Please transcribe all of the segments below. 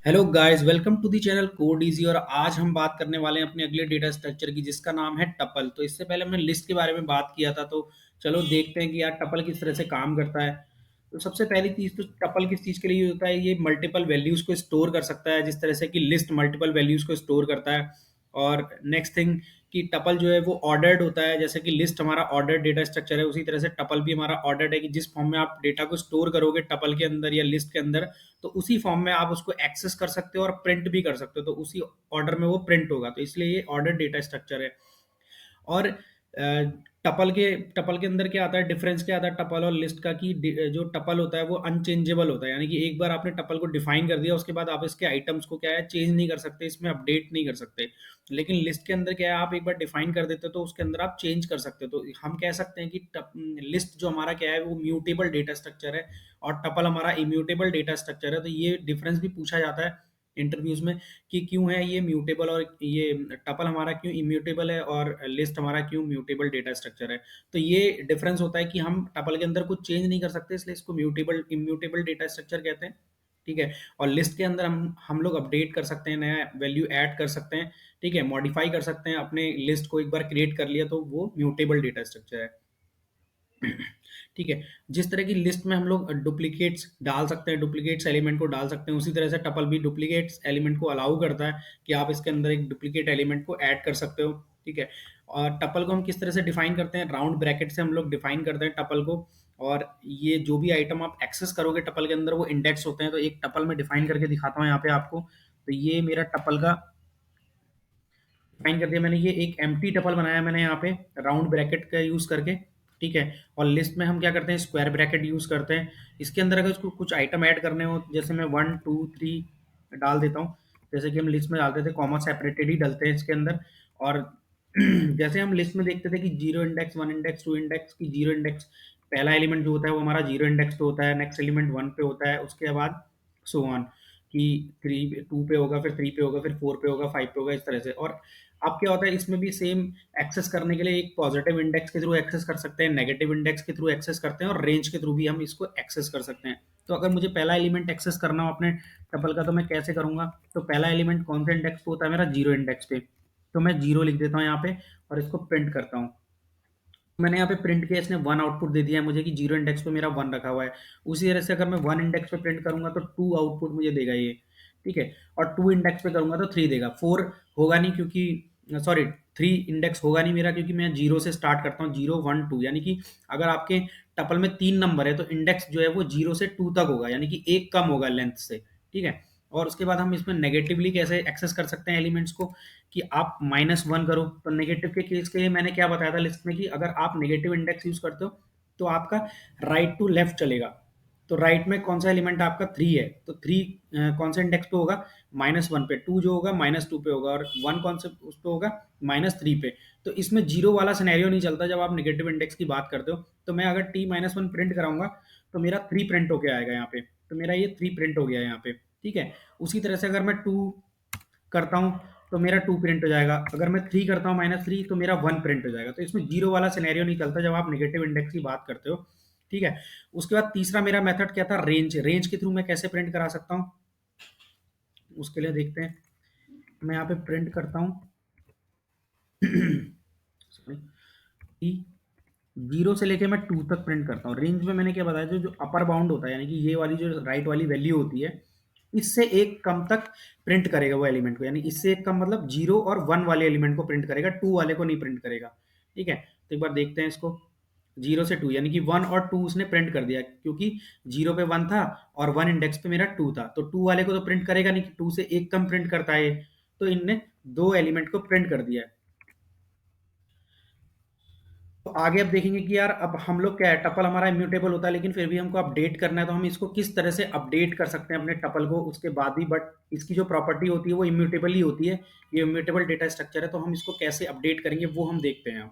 Hello guys, welcome to the channel code easy. और आज हम बात करने वाले हैं अपने अगले डेटा स्ट्रक्चर की, जिसका नाम है टपल। तो इससे पहले हमने लिस्ट के बारे में बात किया था, तो चलो देखते हैं कि यार टपल किस तरह से काम करता है। तो सबसे पहली चीज तो टपल किस चीज के लिए होता है, ये मल्टीपल वैल्यूज को स्टोर कर सकता है, जिस तरह से कि लिस्ट मल्टीपल वैल्यूज को स्टोर करता है। और नेक्स्ट थिंग कि टपल जो है वो ऑर्डर्ड होता है, जैसे कि लिस्ट हमारा ऑर्डर्ड डेटा स्ट्रक्चर है, उसी तरह से टपल भी हमारा ऑर्डर्ड है कि जिस फॉर्म में आप डेटा को स्टोर करोगे टपल के अंदर या लिस्ट के अंदर, तो उसी फॉर्म में आप उसको एक्सेस कर सकते हो और प्रिंट भी कर सकते हो, तो उसी ऑर्डर में वो प्रिंट होगा। तो इसलिए ये ऑर्डर डेटा स्ट्रक्चर है। और टपल के अंदर क्या आता है, डिफरेंस क्या आता है टपल और लिस्ट का, कि जो टपल होता है वो अनचेंजेबल होता है, यानी कि एक बार आपने टपल को डिफाइन कर दिया, उसके बाद आप इसके आइटम्स को क्या है चेंज नहीं कर सकते, इसमें अपडेट नहीं कर सकते। लेकिन लिस्ट के अंदर क्या है, आप एक बार डिफाइन कर देते हो तो उसके अंदर आप चेंज कर सकते हो। तो हम कह सकते हैं कि लिस्ट जो हमारा क्या है वो म्यूटेबल डेटा स्ट्रक्चर है, और टपल हमारा इम्यूटेबल डेटा स्ट्रक्चर है। तो ये डिफरेंस भी पूछा जाता है इंटरव्यूज में कि क्यों है ये म्यूटेबल और ये टपल हमारा क्यों इम्यूटेबल है और लिस्ट हमारा क्यों म्यूटेबल डेटा स्ट्रक्चर है। तो ये डिफरेंस होता है कि हम टपल के अंदर कुछ चेंज नहीं कर सकते, इसलिए इसको म्यूटेबल इम्यूटेबल डेटा स्ट्रक्चर कहते हैं। ठीक है। और लिस्ट के अंदर हम लोग अपडेट कर सकते हैं, नया वैल्यू ऐड कर सकते हैं। ठीक है, मॉडिफाई कर सकते हैं अपने लिस्ट को, एक बार क्रिएट कर लिया तो वो म्यूटेबल डेटा स्ट्रक्चर है। ठीक है। जिस तरह की लिस्ट में हम लोग डुप्लीकेट्स डाल सकते हैं, डुप्लीकेट्स एलिमेंट को डाल सकते हैं, उसी तरह से टपल भी डुप्लीकेट्स एलिमेंट को अलाउ करता है कि आप इसके अंदर एक डुप्लीकेट एलिमेंट को ऐड कर सकते हो। ठीक है। और टपल को हम किस तरह से डिफाइन करते हैं, राउंड ब्रैकेट से हम लोग डिफाइन करते हैं टपल को। और ये जो भी आइटम आप एक्सेस करोगे टपल के अंदर वो इंडेक्स होते हैं। तो एक टपल में डिफाइन करके दिखाता हूँ यहाँ पे आपको। तो ये मेरा टपल का डिफाइन कर दिया मैंने, ये एक एम्प्टी टपल बनाया मैंने यहाँ पे राउंड ब्रैकेट का यूज करके। ठीक है। और लिस्ट में हम क्या करते हैं, स्क्वायर ब्रैकेट यूज करते हैं। इसके अंदर अगर उसको कुछ आइटम ऐड करने हो, जैसे मैं 1 2 3 डाल देता हूँ, जैसे कि हम लिस्ट में डालते थे कॉमा सेपरेटेड ही डालते हैं इसके अंदर। और जैसे हम लिस्ट में देखते थे कि zero index, one index, two index की, जीरो इंडेक्स पहला एलिमेंट जो होता है वो हमारा जीरो इंडेक्स पे होता है, नेक्स्ट एलिमेंट वन पे होता है, उसके बाद सो ऑन कि थ्री टू पे होगा, फिर थ्री पे होगा, फिर फोर पे होगा, फाइव पे होगा, इस तरह से। और अब क्या होता है इसमें भी सेम, एक्सेस करने के लिए एक पॉजिटिव इंडेक्स के थ्रू एक्सेस कर सकते हैं, नेगेटिव इंडेक्स के थ्रू एक्सेस करते हैं, और रेंज के थ्रू भी हम इसको एक्सेस कर सकते हैं। तो अगर मुझे पहला एलिमेंट एक्सेस करना हो अपने टपल का, तो मैं कैसे करूंगा। तो पहला एलिमेंट कौन सा इंडेक्स पे होता है, मेरा जीरो इंडेक्स पे। तो मैं जीरो लिख देता हूँ यहाँ पे और इसको प्रिंट करता हूँ। मैंने यहाँ पे प्रिंट किया, इसने वन आउटपुट दे दिया है मुझे कि जीरो इंडेक्स पे मेरा वन रखा हुआ है। उसी तरह से अगर मैं वन इंडेक्स पे प्रिंट करूंगा तो टू आउटपुट मुझे देगा ये। ठीक है। और टू इंडेक्स पे करूंगा तो थ्री देगा, फोर होगा नहीं क्योंकि, सॉरी, थ्री इंडेक्स होगा नहीं मेरा, क्योंकि मैं जीरो से स्टार्ट करता हूँ, जीरो वन टू, यानी कि अगर आपके टपल में तीन नंबर है तो इंडेक्स जो है वो जीरो से टू तक होगा, यानी कि एक कम होगा लेंथ से। ठीक है। और उसके बाद हम इसमें नेगेटिवली कैसे एक्सेस कर सकते हैं एलिमेंट्स को, कि आप माइनस वन करो। तो नेगेटिव के केस के लिए मैंने क्या बताया था लिस्ट में, कि अगर आप नेगेटिव इंडेक्स यूज करते हो तो आपका राइट टू लेफ्ट चलेगा। तो राइट में कौन सा एलिमेंट आपका थ्री है, तो थ्री कौन सा इंडेक्स पे होगा, माइनस वन पे, टू जो होगा माइनस टू पे होगा, और वन कौन से उस पे होगा, माइनस थ्री पे। तो इसमें जीरो वाला सिनेरियो नहीं चलता जब आप नेगेटिव इंडेक्स की बात करते हो। तो मैं अगर टी माइनस वन प्रिंट कराऊंगा तो मेरा थ्री प्रिंट होके आएगा यहाँ पे। तो मेरा ये थ्री प्रिंट हो गया यहाँ पे। ठीक है। उसी तरह से अगर मैं टू करता हूँ तो मेरा टू प्रिंट हो जाएगा, अगर मैं थ्री करता हूँ माइनस थ्री तो मेरा वन प्रिंट हो जाएगा। तो इसमें जीरो वाला सिनेरियो नहीं चलता जब आप नेगेटिव इंडेक्स की बात करते हो। ठीक है। उसके बाद तीसरा मेरा मेथड क्या था, रेंज। रेंज के थ्रू मैं कैसे प्रिंट करा सकता हूँ, उसके लिए देखते हैं। मैं यहाँ पे प्रिंट करता हूँ सॉरी, जीरो से लेके मैं टू तक प्रिंट करता हूँ। रेंज में मैंने क्या बताया, जो जो अपर बाउंड होता है, यानी कि ये वाली जो राइट वाली वैल्यू होती है, इससे एक कम तक प्रिंट करेगा वो एलिमेंट को, यानी इससे एक कम मतलब जीरो और वन वाले एलिमेंट को प्रिंट करेगा, टू वाले को नहीं प्रिंट करेगा। ठीक है। तो एक बार देखते हैं इसको, जीरो से टू, यानी कि वन और टू उसने प्रिंट कर दिया, क्योंकि जीरो पे वन था और वन इंडेक्स पे मेरा टू था, तो टू वाले को तो प्रिंट करेगा नहीं, कि टू से एक कम प्रिंट करता है। तो इनने दो एलिमेंट को प्रिंट कर दिया है। तो आगे अब देखेंगे कि यार अब हम लोग क्या है, टपल हमारा इम्यूटेबल होता है लेकिन फिर भी हमको अपडेट करना है, तो हम इसको किस तरह से अपडेट कर सकते हैं अपने टपल को उसके बाद भी। बट इसकी जो प्रॉपर्टी होती है वो इम्यूटेबल ही होती है, ये इम्यूटेबल डेटा स्ट्रक्चर है, तो हम इसको कैसे अपडेट करेंगे वो हम देखते हैं।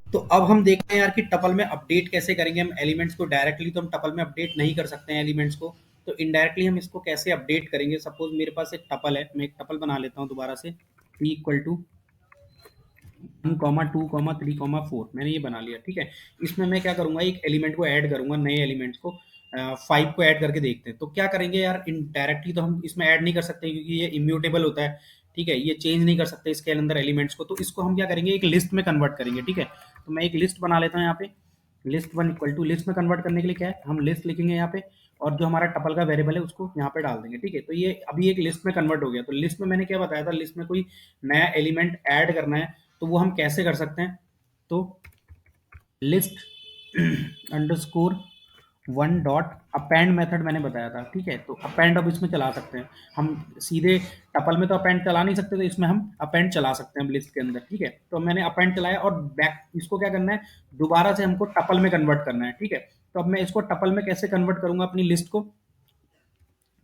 तो अब हम देखते हैं यार कि टपल में अपडेट कैसे करेंगे हम एलिमेंट्स को। डायरेक्टली तो हम टपल में अपडेट नहीं कर सकते हैं एलिमेंट्स को, तो इनडायरेक्टली हम इसको कैसे अपडेट करेंगे। सपोज मेरे पास एक टपल है, मैं एक टपल बना लेता हूँ दोबारा से, p equal to one comma two comma three comma four, मैंने ये बना लिया। ठीक है। इसमें मैं क्या करूंगा, एक एलिमेंट को ऐड करूंगा, नए एलिमेंट्स को। 5 को ऐड करके देखते हैं। तो क्या करेंगे यार, डायरेक्टली तो हम इसमें ऐड नहीं कर सकते क्योंकि ये इम्यूटेबल होता है, ठीक है, ये चेंज नहीं कर सकते इसके अंदर एलिमेंट्स को। तो इसको हम क्या करेंगे, एक लिस्ट में कन्वर्ट करेंगे, ठीक है। तो मैं एक लिस्ट बना लेता हूँ यहाँ पे, list one equal to, list में कन्वर्ट करने के लिए क्या है, हम लिस्ट लिखेंगे यहाँ पे, और जो हमारा टपल का वेरिएबल है उसको यहाँ पे डाल देंगे, ठीक है। तो ये अभी एक लिस्ट में कन्वर्ट हो गया। तो लिस्ट में मैंने क्या बताया था, लिस्ट में कोई नया एलिमेंट ऐड करना है तो वो हम कैसे कर सकते हैं। तो list underscore one dot append method मैंने बताया था, ठीक है। तो अपेंड अब इसमें चला सकते हैं हम, सीधे टपल में तो अपेंड चला नहीं सकते, तो इसमें हम अपेंड चला सकते हैं लिस्ट के अंदर, ठीक है। तो मैंने अपेंड चलाया और बैक इसको क्या करना है, दोबारा से हमको टपल में कन्वर्ट करना है, ठीक है। तो अब मैं इसको टपल में कैसे कन्वर्ट करूंगा अपनी लिस्ट को,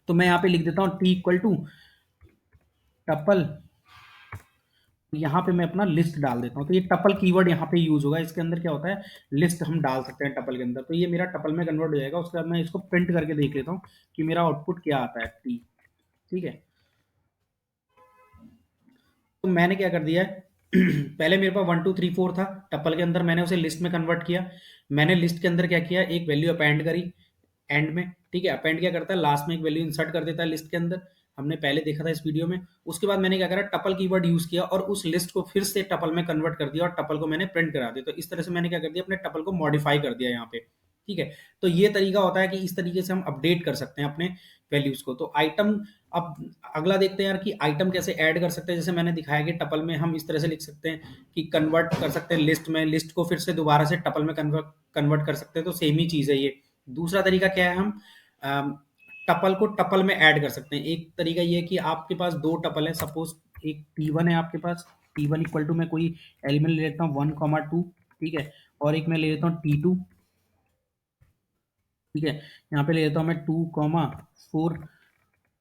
तो मैं यहाँ पे लिख देता हूँ टी इक्वल टू टपल, यहाँ पे मैं अपना लिस्ट डाल देता हूँ। तो ये टपल कीवर्ड यहाँ पे यूज होगा, इसके अंदर क्या होता है, लिस्ट हम डाल सकते हैं टपल के अंदर। तो ये मेरा टपल में कन्वर्ट हो जाएगा। उसके बाद मैं इसको प्रिंट करके देख लेता हूँ कि मेरा आउटपुट क्या आता है, टी, ठीक है। तो मैंने क्या कर दिया है पहले मेरे पास 1 2 3 4 था टपल के अंदर, मैंने उसे लिस्ट में कन्वर्ट किया। मैंने लिस्ट के अंदर क्या किया, एक वैल्यू अपेंड करी एंड में, ठीक है। अपेंड क्या करता है, लास्ट में एक वैल्यू इंसर्ट कर देता है लिस्ट के अंदर, हमने पहले देखा था इस वीडियो में। उसके बाद मैंने क्या करा, टपल कीवर्ड यूज किया और उस लिस्ट को फिर से टपल में कन्वर्ट कर दिया और टपल को मैंने प्रिंट करा दिया। तो इस तरह से मैंने क्या कर दिया, अपने टपल को मॉडिफाई कर दिया यहाँ पे, ठीक है। तो ये तरीका होता है कि इस तरीके से हम अपडेट कर सकते हैं अपने वैल्यूज को। तो आइटम, अब अगला देखते हैं यार कि आइटम कैसे ऐड कर सकते हैं। जैसे मैंने दिखाया कि टपल में हम इस तरह से लिख सकते हैं कि कन्वर्ट कर सकते हैं लिस्ट में, लिस्ट को फिर से दोबारा से टपल में कन्वर्ट कर सकते हैं। तो सेम ही चीज है ये। दूसरा तरीका क्या है, हम टपल को टपल में ऐड कर सकते हैं। एक तरीका ये है कि आपके पास दो टपल है, सपोज एक T1 है आपके पास, T1 इक्वल टू मैं कोई एलिमेंट ले लेता हूँ 1 2, ठीक है, और एक मैं ले लेता हूँ T2, ठीक है। यहाँ पे ले लेता हूँ मैं 2 4।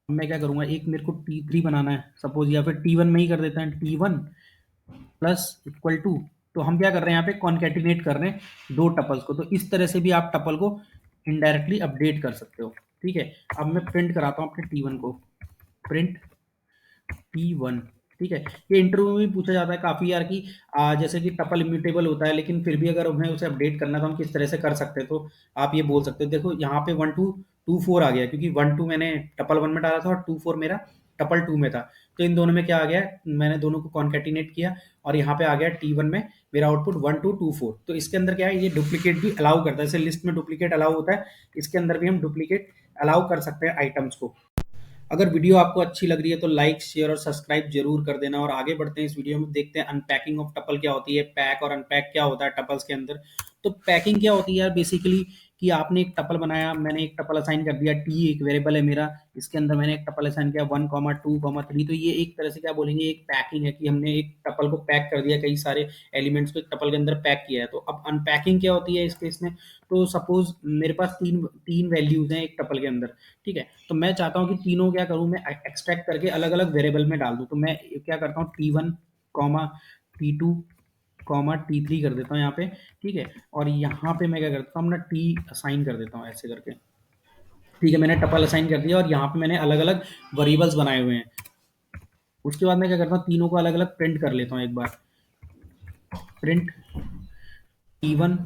मैं क्या करूंगा, एक मेरे को T3 बनाना है सपोज, या फिर T1 में ही कर देता है, T1 प्लस इक्वल टू। तो हम क्या कर रहे हैं यहाँ पे, कॉन्केटिनेट कर रहे हैं दो टपल्स को। तो इस तरह से भी आप टपल को इनडायरेक्टली अपडेट कर सकते हो, ठीक है। अब मैं प्रिंट कराता हूँ अपने T1 को, प्रिंट T1, ठीक है। ये इंटरव्यू में भी पूछा जाता है काफी यार कि जैसे कि टपल इम्यूटेबल होता है, लेकिन फिर भी अगर हमें उसे अपडेट करना तो हम किस तरह से कर सकते हैं। तो आप ये बोल सकते हो, देखो यहाँ पे 1 2 2 4 आ गया क्योंकि 1 2 मैंने टपल 1 में डाला था और 2 4 मेरा टपल 2 में था। तो इन दोनों में क्या आ गया, मैंने दोनों को कॉन्केटिनेट किया और यहाँ पे आ गया T1 में मेरा आउटपुट 1 2 2 4। तो इसके अंदर क्या है, ये डुप्लीकेट भी अलाउ करता है। जैसे लिस्ट में डुप्लीकेट अलाउ होता है, इसके अंदर भी हम डुप्लीकेट अलाउ कर सकते हैं आइटम्स को। अगर वीडियो आपको अच्छी लग रही है तो लाइक शेयर और सब्सक्राइब जरूर कर देना। और आगे बढ़ते हैं इस वीडियो में, देखते हैं अनपैकिंग ऑफ टपल क्या होती है, पैक और अनपैक क्या होता है टपल्स के अंदर। तो पैकिंग क्या होती है यार, बेसिकली कि आपने एक टपल बनाया, मैंने एक टपल असाइन कर दिया, टी एक वेरिएबल है मेरा, इसके अंदर मैंने एक टपल असाइन किया 1 2 3। तो ये एक तरह से क्या बोलेंगे, एक पैकिंग है कि हमने एक टपल को पैक कर दिया, कई सारे एलिमेंट्स को एक टपल के अंदर पैक किया है। तो अब अनपैकिंग क्या होती है इस केस में, तो सपोज मेरे पास तीन तीन वैल्यूज हैं एक टपल के अंदर, ठीक है। तो मैं चाहता हूँ कि तीनों क्या करूँ, मैं एक्सट्रैक्ट करके अलग अलग वेरिएबल में डाल दूँ। तो मैं क्या करता हूँ, T1 comma T2 comma T3 कर देता हूँ यहाँ पे, ठीक है। और यहाँ पे मैं क्या करता हूँ, अपना टी असाइन कर देता हूँ ऐसे करके, ठीक है। मैंने टपल असाइन कर दिया और यहाँ पे मैंने अलग अलग वेरिएबल्स बनाए हुए हैं। उसके बाद मैं क्या करता हूँ, तीनों को अलग अलग प्रिंट कर लेता हूँ एक बार, प्रिंट T1,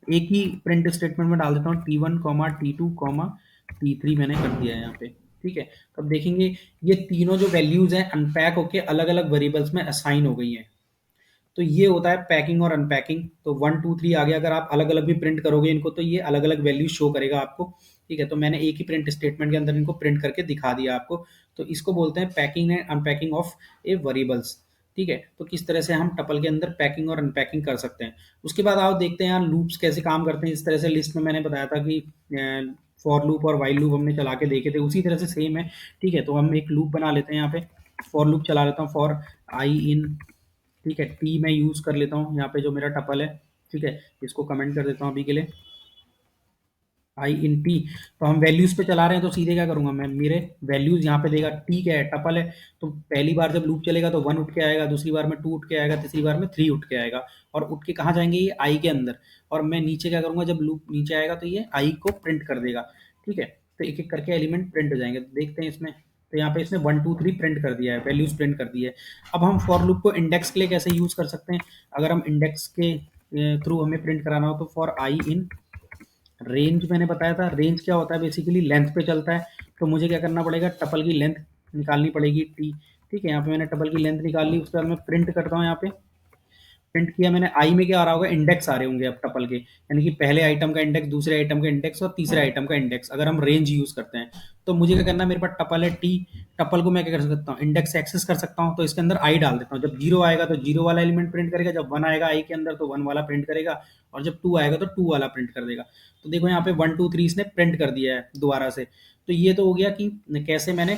एक ही प्रिंट स्टेटमेंट में डाल देता हूँ T1 comma T2 comma T3 मैंने कर दिया है यहाँ पे, ठीक है। तो अब देखेंगे ये तीनों जो वैल्यूज हैं अनपैक होके अलग अलग वेरिएबल्स में असाइन हो गई हैं। तो ये होता है पैकिंग और अनपैकिंग। तो 1 2 3 आ गया, अगर आप अलग अलग भी प्रिंट करोगे इनको तो ये अलग अलग वैल्यू शो करेगा आपको, ठीक है। तो मैंने एक ही प्रिंट स्टेटमेंट के अंदर इनको प्रिंट करके दिखा दिया आपको। तो इसको बोलते हैं packing and unpacking of A variables, ठीक है। तो किस तरह से हम टपल के अंदर पैकिंग और अनपैकिंग कर सकते हैं। उसके बाद आओ देखते हैं यार लूप्स कैसे काम करते हैं। इस तरह से लिस्ट में मैंने बताया था कि फॉर लूप और वाइल लूप हमने चला के देखे थे, उसी तरह से सेम है, ठीक है। तो हम एक लूप बना लेते हैं यहाँ पे, फॉर लूप चला लेता हूँ, फॉर आई इन, ठीक है, टी मैं यूज़ कर लेता हूँ यहाँ पे जो मेरा टपल है, ठीक है। इसको कमेंट कर देता हूँ अभी के लिए, आई इन टी। तो हम वैल्यूज पे चला रहे हैं तो सीधे क्या करूंगा मैं, मेरे वैल्यूज यहाँ पे देगा, टी क्या है, टपल है। तो पहली बार जब लूप चलेगा तो 1 उठ के आएगा, दूसरी बार में 2 उठ के आएगा, तीसरी बार में 3 उठ के आएगा। और उठ के कहाँ जाएंगे, ये आई के अंदर। और मैं नीचे क्या करूंगा, जब लूप नीचे आएगा तो ये आई को प्रिंट कर देगा, ठीक है। तो एक एक करके एलिमेंट प्रिंट हो जाएंगे। तो देखते हैं इसमें, तो यहाँ पे इसने 1 2 3 प्रिंट कर दिया है, वैल्यूज प्रिंट कर दी है। अब हम फॉर लूप को इंडेक्स के लिए कैसे यूज कर सकते हैं, अगर हम इंडेक्स के थ्रू हमें प्रिंट कराना हो तो फॉर आई इन रेंज मैंने बताया था, रेंज क्या होता है, बेसिकली लेंथ पे चलता है। तो मुझे क्या करना पड़ेगा, टपल की लेंथ निकालनी पड़ेगी टी। ठीक है, यहाँ पे मैंने टपल की लेंथ निकाल ली, उसके बाद मैं प्रिंट करता हूँ। यहाँ पे प्रिंट किया मैंने, आई में क्या आ रहा होगा, इंडेक्स आ रहे होंगे अब टपल के, यानी कि पहले आइटम का इंडेक्स, दूसरे आइटम का इंडेक्स और तीसरे आइटम का इंडेक्स, अगर हम रेंज यूज करते हैं। तो मुझे क्या करना है, मेरे पास टपल है टी, टपल को मैं क्या कर सकता हूँ, इंडेक्स से एक्सेस कर सकता हूँ। तो इसके अंदर आई डाल देता हूँ, जब जीरो आएगा तो जीरो वाला एलिमेंट प्रिंट करेगा, जब वन आएगा आई के अंदर तो वन वाला प्रिंट करेगा, और जब टू आएगा तो टू वाला प्रिंट कर देगा। तो देखो यहाँ पे वन टू थ्री इसने प्रिंट कर दिया है दोबारा से। तो ये तो हो गया कि कैसे मैंने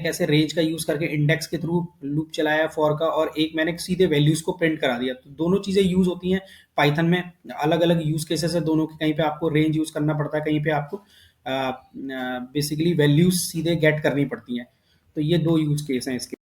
कैसे रेंज का यूज करके इंडेक्स के थ्रू लूप चलाया फॉर का, और एक मैंने सीधे वैल्यूज को प्रिंट करा दिया। तो दोनों चीजें यूज होती हैं पाइथन में, अलग अलग यूज केसेस है दोनों के, कहीं पे आपको रेंज यूज करना पड़ता है, कहीं पे आपको बेसिकली वैल्यूज सीधे गेट करनी पड़ती हैं। तो ये दो यूज केस हैं इसके।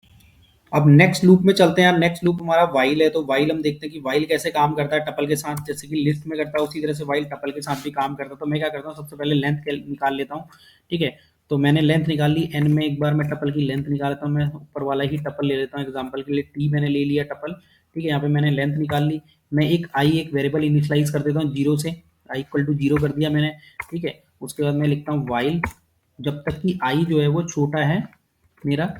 अब नेक्स्ट लूप में चलते हैं यार। नेक्स्ट लूप हमारा वाइल है, तो वाइल हम देखते हैं कि वाइल कैसे काम करता है टपल के साथ। जैसे कि लिस्ट में करता है उसी तरह से वाइल टपल के साथ भी काम करता है। तो मैं क्या करता हूँ, सबसे पहले लेंथ निकाल लेता हूँ। ठीक है, तो मैंने लेंथ निकाल ली एन में, एक बार मैं टपल की लेंथ निकाल लेता हूँ। मैं ऊपर वाला ही टपल ले लेता हूँ, एग्जाम्पल के लिए टी मैंने ले लिया टपल। ठीक है, यहाँ पे मैंने लेंथ निकाल ली। मैं एक वेरिएबल इनिशलाइज कर देता हूँ जीरो से, आई इक्वल टू जीरो कर दिया मैंने। ठीक है, उसके बाद मैं लिखता हूँ वाइल, जब तक कि आई जो है वो छोटा है मेरा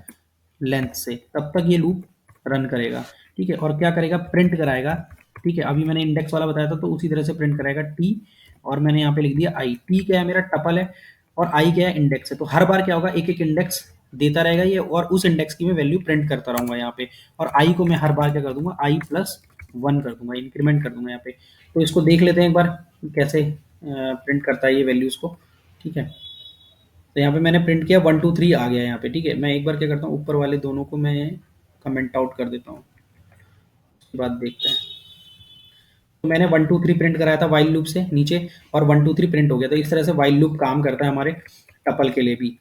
लेंथ से, तब तक ये लूप रन करेगा। ठीक है, और क्या करेगा, प्रिंट कराएगा। ठीक है, अभी मैंने इंडेक्स वाला बताया था, तो उसी तरह से प्रिंट कराएगा टी, और मैंने यहाँ पे लिख दिया आई। टी क्या है, मेरा टपल है, और आई क्या है, इंडेक्स है। तो हर बार क्या होगा, एक एक इंडेक्स देता रहेगा ये, और उस इंडेक्स की मैं वैल्यू प्रिंट करता रहूंगा यहाँ पे। और आई को मैं हर बार क्या कर दूंगा, आई प्लस वन कर दूंगा, इंक्रीमेंट कर दूंगा यहाँ पे। तो इसको देख लेते हैं एक बार कैसे प्रिंट करता है ये वैल्यूज को। ठीक है, तो यहाँ पे मैंने प्रिंट किया, वन टू थ्री आ गया यहाँ पे। ठीक है, मैं एक बार क्या करता हूँ, ऊपर वाले दोनों को मैं कमेंट आउट कर देता हूँ, उसके बाद देखते हैं। तो मैंने वन टू थ्री प्रिंट कराया था वाइल लूप से नीचे, और वन टू थ्री प्रिंट हो गया। तो इस तरह से वाइल लूप काम करता है हमारे टपल के लिए भी।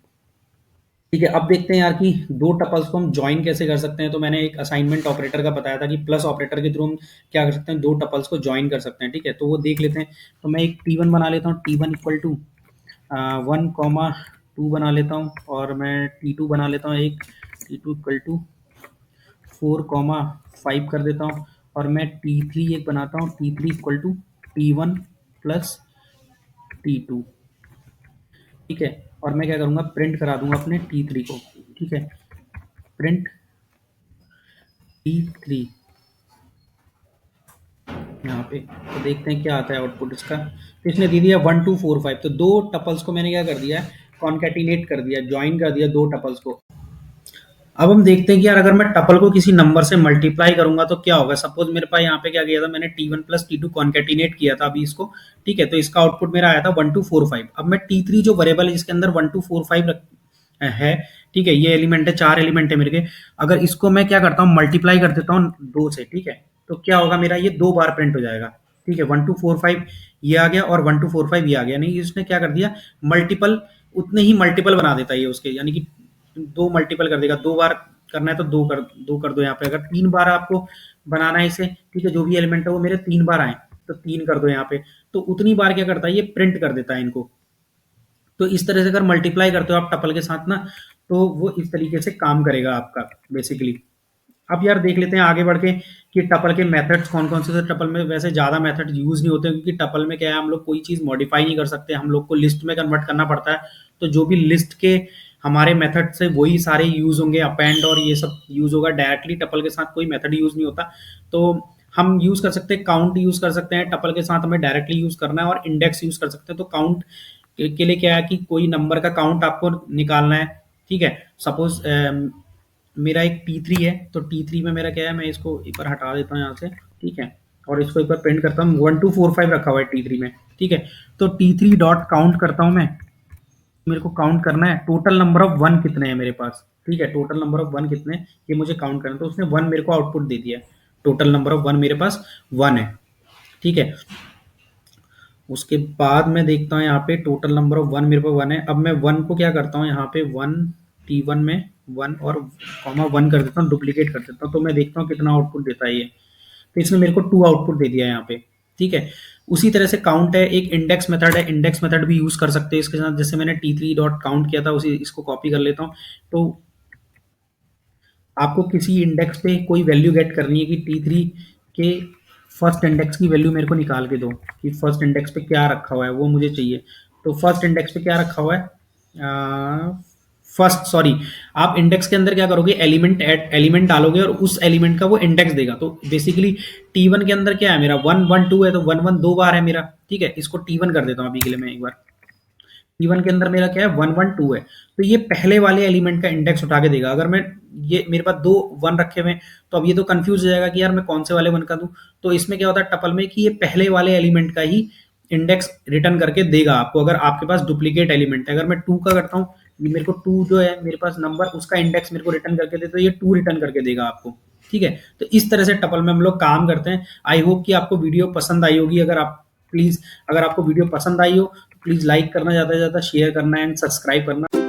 ठीक है, अब देखते हैं यार कि दो टपल्स को हम ज्वाइन कैसे कर सकते हैं। तो मैंने एक असाइनमेंट ऑपरेटर का बताया था कि प्लस ऑपरेटर के थ्रू हम क्या कर सकते हैं, दो टपल्स को ज्वाइन कर सकते हैं। ठीक है, तो वो देख लेते हैं। तो मैं एक टी वन बना लेता हूँ, T one equal to one comma two बना लेता हूँ, और मैं टी टू बना लेता हूँ एक, T two equal to four comma five कर देता हूँ, और मैं टी थ्री एक बनाता हूँ, T three equal to T one plus T two. ठीक है, और मैं क्या करूँगा, प्रिंट करा दूंगा अपने टी थ्री को। ठीक है, प्रिंट टी थ्री यहाँ पे, तो देखते हैं क्या आता है आउटपुट इसका। तो इसने दे दिया वन टू फोर फाइव। तो दो टपल्स को मैंने क्या कर दिया है, कॉन्केटिनेट कर दिया, ज्वाइन कर दिया दो टपल्स को। अब हम देखते हैं कि यार अगर मैं टपल को किसी नंबर से मल्टीप्लाई करूंगा तो क्या होगा। सपोज मेरे पास यहाँ पे क्या किया था, मैंने T one plus T two concatenate किया था अभी इसको। ठीक है, तो इसका आउटपुट मेरा आया था वन टू फोर फाइव। अब मैं टी थ्री जो वेरिएबल है जिसके अंदर वन टू फोर फाइव है, ठीक है, ये एलिमेंट है, चार एलिमेंट है मेरे के। अगर इसको मैं क्या करता हूँ, मल्टीप्लाई कर देता हूँ दो से। ठीक है, तो क्या होगा, मेरा ये दो बार प्रिंट हो जाएगा। ठीक है, वन टू फोर फाइव ये आ गया, और वन टू फोर फाइव ये आ गया। नहीं, इसने क्या कर दिया, मल्टीपल, उतने ही मल्टीपल बना देता है ये उसके, यानी कि दो मल्टीपल कर देगा। दो बार करना है तो दो कर दो यहाँ पे। अगर तीन बार आपको बनाना है इसे, ठीक है, जो भी एलिमेंट है वो मेरे तीन बार आए, तो तीन कर दो यहाँ पे। तो उतनी बार क्या करता है, ये प्रिंट कर देता है इनको। तो इस तरह से अगर मल्टीप्लाई करते हो आप टपल के साथ ना, तो वो इस तरीके से काम करेगा आपका बेसिकली। अब यार देख लेते हैं आगे बढ़ के कि टपल के मेथड्स कौन कौन से। टपल में वैसे ज़्यादा मेथड यूज़ नहीं होते, क्योंकि टपल में क्या है, हम लोग कोई चीज़ मॉडिफाई नहीं कर सकते, हम लोग को लिस्ट में कन्वर्ट करना पड़ता है। तो जो भी लिस्ट के हमारे मेथड से वही सारे यूज़ होंगे, अपेंड और ये सब यूज़ होगा। डायरेक्टली टपल के साथ कोई मेथड यूज़ नहीं होता। तो हम यूज़ कर सकते हैं, काउंट यूज़ कर सकते हैं टपल के साथ, हमें डायरेक्टली यूज़ करना है, और इंडेक्स यूज़ कर सकते हैं। तो काउंट के लिए क्या है कि कोई नंबर का काउंट आपको निकालना है। ठीक है, सपोज मेरा एक टी थ्री है, तो टी थ्री में मेरा क्या है, मैं इसको एक बार हटा देता हूँ यहाँ से। ठीक है, और इसको एक बार प्रिंट करता हूँ, वन टू फोर फाइव रखा हुआ है टी थ्री में। ठीक है, तो टी थ्री डॉट काउंट करता हूँ मैं। मेरे को काउंट करना है टोटल नंबर ऑफ वन कितने हैं मेरे पास। ठीक है, टोटल नंबर ऑफ वन कितने हैं, ये मुझे काउंट करना है। तो उसने वन मेरे को आउटपुट दे दिया है, टोटल नंबर ऑफ वन मेरे पास वन है। ठीक है, उसके बाद मैं देखता हूँ यहाँ पे टोटल नंबर ऑफ वन मेरे पास वन है। अब मैं वन को क्या करता हूँ, यहाँ पे वन टी वन में वन और कॉमा वन कर देता हूँ, डुप्लीकेट कर देता हूँ। तो मैं देखता हूँ कितना आउटपुट देता है ये। तो इसने मेरे को टू आउटपुट दे दिया है यहाँ पे। ठीक है, उसी तरह से काउंट है, एक इंडेक्स मेथड है, इंडेक्स मेथड भी यूज कर सकते हैं इसके साथ। जैसे मैंने टी थ्री डॉट काउंट किया था, उसी इसको कॉपी कर लेता हूँ। तो आपको किसी इंडेक्स पे कोई वैल्यू गेट करनी है कि टी थ्री के फर्स्ट इंडेक्स की वैल्यू मेरे को निकाल के दो कि फर्स्ट इंडेक्स पे क्या रखा हुआ है, वो मुझे चाहिए। तो फर्स्ट इंडेक्स पे क्या रखा हुआ है, फर्स्ट सॉरी, आप इंडेक्स के अंदर क्या करोगे, एलिमेंट डालोगे और उस एलिमेंट का वो इंडेक्स देगा। तो बेसिकली T1 के अंदर क्या है मेरा 1 1 2 है, तो 1 1 दो बार है मेरा, ठीक है। इसको T1 कर देता हूँ अभी के लिए मैं एक बार। T1 के अंदर मेरा क्या है 1 1 2 है, तो ये पहले वाले एलिमेंट का इंडेक्स उठा के देगा। अगर मैं ये मेरे पास दो 1 रखे हुए हैं, तो अब ये तो कंफ्यूज हो जाएगा कि यार मैं कौन से वाले 1 का दूं। तो इसमें क्या होता है टपल में कि ये पहले वाले एलिमेंट का ही इंडेक्स रिटर्न करके देगा आपको, अगर आपके पास डुप्लीकेट एलिमेंट है। अगर मैं 2 का करता हूँ, मेरे को 2 जो है मेरे पास नंबर, उसका इंडेक्स मेरे को रिटर्न करके दे, तो ये 2 रिटर्न करके देगा आपको, ठीक है। तो इस तरह से टपल में हम लोग काम करते हैं। आई होप कि आपको वीडियो पसंद आई होगी। अगर आपको वीडियो पसंद आई हो तो प्लीज लाइक करना, ज्यादा से ज्यादा शेयर करना एंड सब्सक्राइब करना।